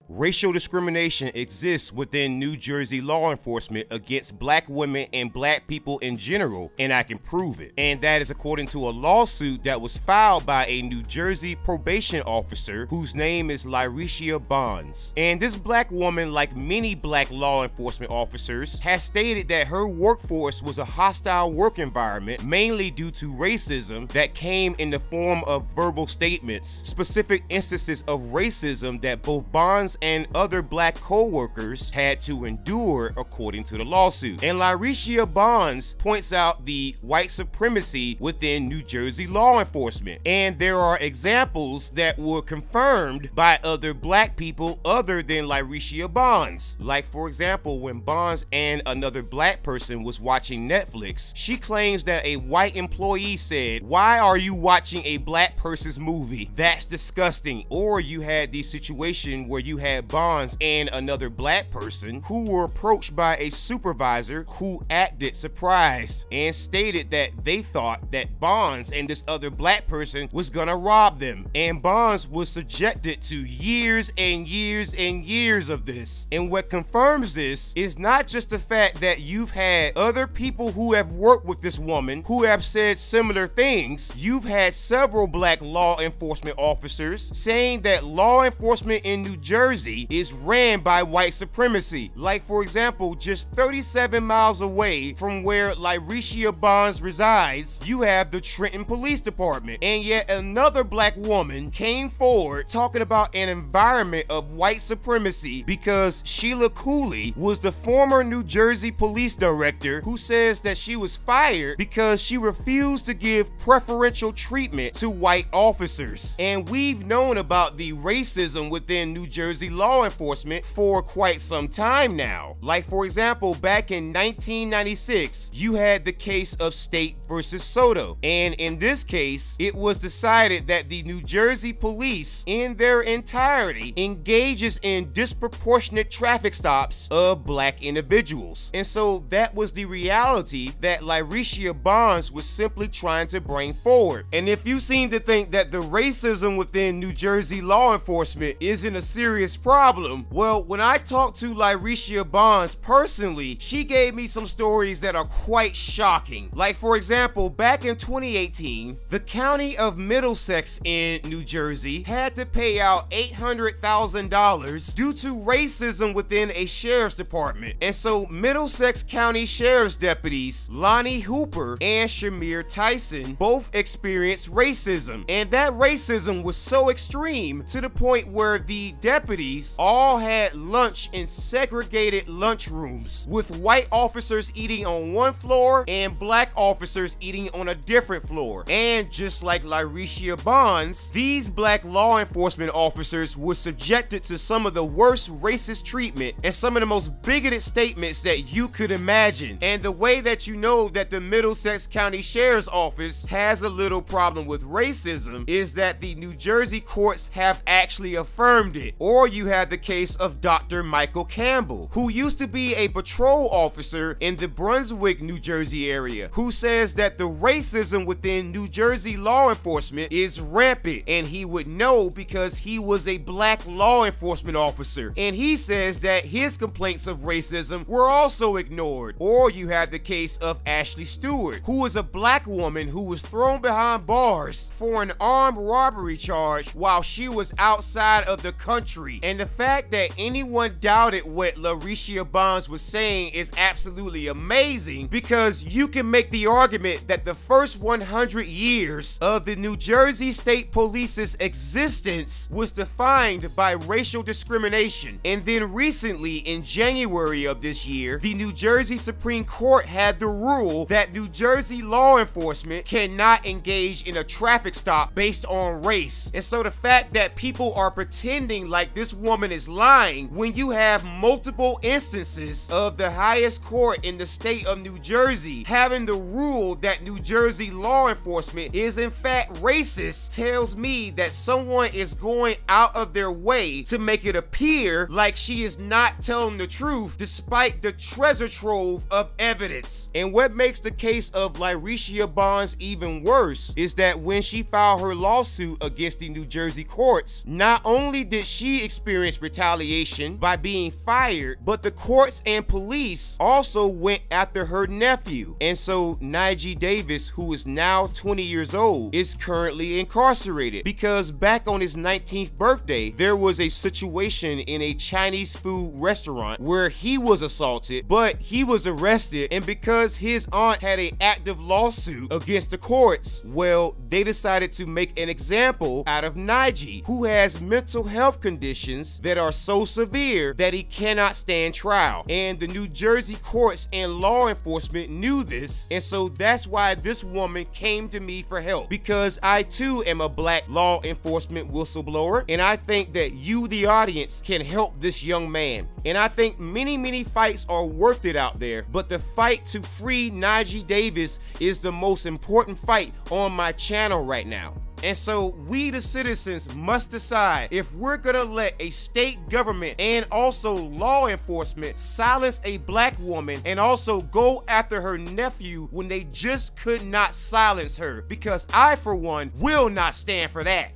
Racial discrimination exists within New Jersey law enforcement against black women and black people in general, and I can prove it. And that is according to a lawsuit that was filed by a New Jersey probation officer whose name is Lyrecia Bonds. And this black woman, like many black law enforcement officers, has stated that her workforce was a hostile work environment, mainly due to racism that came in the form of verbal statements, specific instances of racism that both Bonds and other black co-workers had to endure, according to the lawsuit. And Lyrecia Bonds points out the white supremacy within New Jersey law enforcement. And there are examples that were confirmed by other black people other than Lyrecia Bonds. Like, for example, when Bonds and another black person was watching Netflix, she claims that a white employee said, "Why are you watching a black person's movie? That's disgusting." Or you had the situation where you had Bonds and another black person who were approached by a supervisor who acted surprised and stated that they thought that Bonds and this other black person was gonna rob them. And Bonds was subjected to years and years and years of this. And what confirms this is not just the fact that you've had other people who have worked with this woman who have said similar things. You've had several black law enforcement officers saying that law enforcement in New Jersey is ran by white supremacy. Like, for example, just 37 miles away from where Lyrecia Bonds resides, you have the Trenton Police Department. And yet another black woman came forward talking about an environment of white supremacy because Sheila Cooley was the former New Jersey police director who says that she was fired because she refused to give preferential treatment to white officers. And we've known about the racism within New Jersey law enforcement for quite some time now. Like, for example, back in 1996, you had the case of State versus Soto. And in this case, it was decided that the New Jersey police in their entirety engages in disproportionate traffic stops of black individuals. And so that was the reality that Lyrecia Bonds was simply trying to bring forward. And if you seem to think that the racism within New Jersey law enforcement isn't a serious problem, well, when I talked to Lyrecia Bonds personally, she gave me some stories that are quite shocking. Like, for example, back in 2018, the county of Middlesex in New Jersey had to pay out $800,000 due to racism within a sheriff's department. And so Middlesex County Sheriff's deputies Lonnie Hooper and Shamir Tyson both experienced racism. And that racism was so extreme to the point where the deputies all had lunch in segregated lunchrooms, with white officers eating on one floor and black officers eating on a different floor. And just like Lyrecia Bonds, these black law enforcement officers were subjected to some of the worst racist treatment and some of the most bigoted statements that you could imagine. And the way that you know that the Middlesex County Sheriff's Office has a little problem with racism is that the New Jersey courts have actually affirmed it. Or you have the case of Dr. Michael Campbell, who used to be a patrol officer in the Brunswick, New Jersey area, who says that the racism within New Jersey law enforcement is rampant, and he would know because he was a black law enforcement officer. And he says that his complaints of racism were also ignored. Or you have the case of Ashley Stewart, who was a black woman who was thrown behind bars for an armed robbery charge while she was outside of the country. And the fact that anyone doubted what Lyrecia Bonds was saying is absolutely amazing, because you can make the argument that the first 100 years of the New Jersey State Police's existence was defined by racial discrimination. And then recently, in January of this year, the New Jersey Supreme Court had the rule that New Jersey law enforcement cannot engage in a traffic stop based on race. And so the fact that people are pretending like this woman is lying when you have multiple instances of the highest court in the state of New Jersey having the rule that New Jersey law enforcement is in fact racist tells me that someone is going out of their way to make it appear like she is not telling the truth despite the treasure trove of evidence. And what makes the case of Lyrecia Bonds even worse is that when she filed her lawsuit against the New Jersey courts, not only did she experienced retaliation by being fired, but the courts and police also went after her nephew. And so Najee Davis, who is now 20 years old, is currently incarcerated because back on his 19th birthday, there was a situation in a Chinese food restaurant where he was assaulted, but he was arrested, and because his aunt had an active lawsuit against the courts, well, they decided to make an example out of Najee, who has mental health conditions that are so severe that he cannot stand trial. And the New Jersey courts and law enforcement knew this, and so that's why this woman came to me for help, because I too am a black law enforcement whistleblower, and I think that you, the audience, can help this young man. And I think many fights are worth it out there, but the fight to free Najee Davis is the most important fight on my channel right now. And so we, the citizens, must decide if we're gonna let a state government and also law enforcement silence a black woman and also go after her nephew when they just could not silence her, because I, for one, will not stand for that.